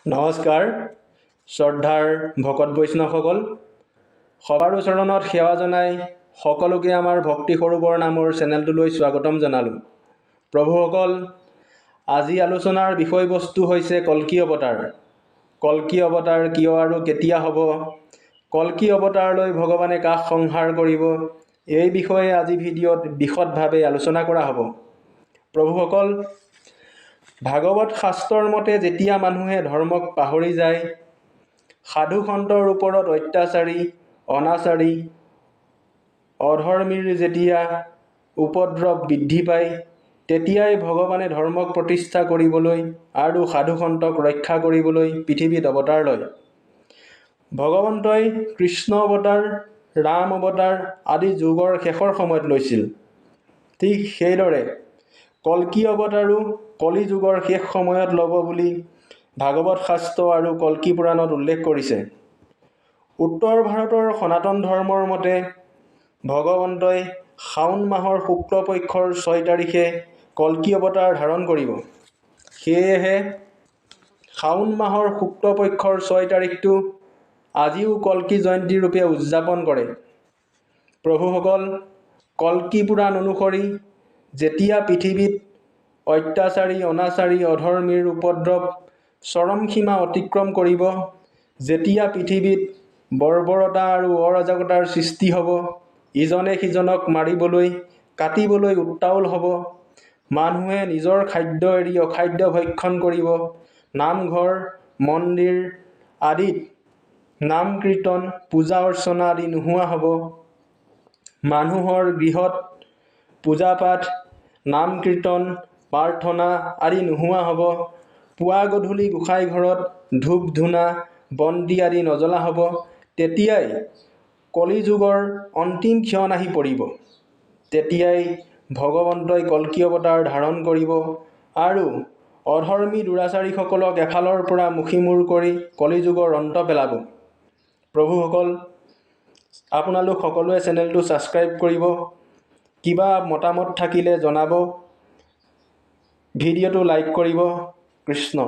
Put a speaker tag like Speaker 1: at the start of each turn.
Speaker 1: নমস্কাৰ শ্ৰদ্ধাৰ ভকত বৈষ্ণৱসকল, সবাৰ চৰণত সেৱা জনাই সকলোকে আমাৰ ভক্তি সৰোবৰ নামৰ চেনেলটোলৈ স্বাগতম জনালোঁ। প্ৰভুসকল, আজি আলোচনাৰ বিষয়বস্তু হৈছে কল্কি অৱতাৰ। কল্কি অৱতাৰ কিয় আৰু কেতিয়া হ'ব, কল্কি অৱতাৰলৈ ভগৱানে কাক সংহাৰ কৰিব, এই বিষয়ে আজি ভিডিঅ'ত বিশদভাৱে আলোচনা কৰা হ'ব। প্ৰভুসকল, ভাগৱত শাস্ত্ৰৰ মতে যেতিয়া মানুহে ধৰ্মক পাহৰি যায়, সাধু সন্তৰ ওপৰত অত্যাচাৰী, অনাচাৰী, অধৰ্মীৰ যেতিয়া উপদ্ৰৱ বৃদ্ধি পায়, তেতিয়াই ভগৱানে ধৰ্মক প্ৰতিষ্ঠা কৰিবলৈ আৰু সাধু সন্তক ৰক্ষা কৰিবলৈ পৃথিৱীত অৱতাৰ লয়। ভগৱন্তই কৃষ্ণ অৱতাৰ, ৰাম অৱতাৰ আদি যুগৰ শেষৰ সময়ত লৈছিল। ঠিক সেইদৰে কল্কি অৱতাৰো কলি যুগৰ শেষ সময়ত ল'ব বুলি ভাগৱত শাস্ত্ৰ আৰু কল্কি পুৰাণত উল্লেখ কৰিছে। উত্তৰ ভাৰতৰ সনাতন ধৰ্মৰ মতে ভগৱন্তই শাওণ মাহৰ শুক্লপক্ষৰ 6 তাৰিখে কল্কি অৱতাৰ ধাৰণ কৰিব। সেয়েহে শাওণ মাহৰ শুক্লপক্ষৰ 6 তাৰিখটো আজিও কল্কি জয়ন্তী ৰূপে উদযাপন কৰে। প্ৰভুসকল, কল্কি পুৰাণ অনুসৰি যেতিয়া পৃথিৱীত অত্যাচাৰী, অনাচাৰী, অধৰ্মীৰ উপদ্ৰৱ চৰম সীমা অতিক্ৰম কৰিব, যেতিয়া পৃথিৱীত বৰ্বৰতা আৰু অৰাজকতাৰ সৃষ্টি হ'ব, ইজনে সিজনক মাৰিবলৈ, কাটিবলৈ উত্তাউল হ'ব, মানুহে নিজৰ খাদ্য এৰি অখাদ্য ভক্ষণ কৰিব, নামঘৰ, মন্দিৰ আদিত নাম কীৰ্তন, পূজা অৰ্চনা আদি নোহোৱা হ'ব, মানুহৰ গৃহত পূজা পাঠ, নাম কীৰ্তন, প্ৰাৰ্থনা আদি নোহোৱা হ'ব, পুৱা গধূলি গোসাঁই ঘৰত ধূপ ধূনা বন্তি আদি নজ্বলা হ'ব, তেতিয়াই কলি যুগৰ অন্তিম ক্ষণ আহি পৰিব। তেতিয়াই ভগৱন্তই কল্কি অৱতাৰ ধাৰণ কৰিব আৰু অধৰ্মী দুৰাচাৰীসকলক এফালৰ পৰা মুখি মূৰ কৰি কলি যুগৰ অন্ত পেলাব। প্ৰভুসকল, আপোনালোক সকলোৱে চেনেলটো ছাবস্ক্ৰাইব কৰিব। কিবা মতামত থাকিলে জনাব। ভিডিঅ'টো লাইক কৰিব। কৃষ্ণ।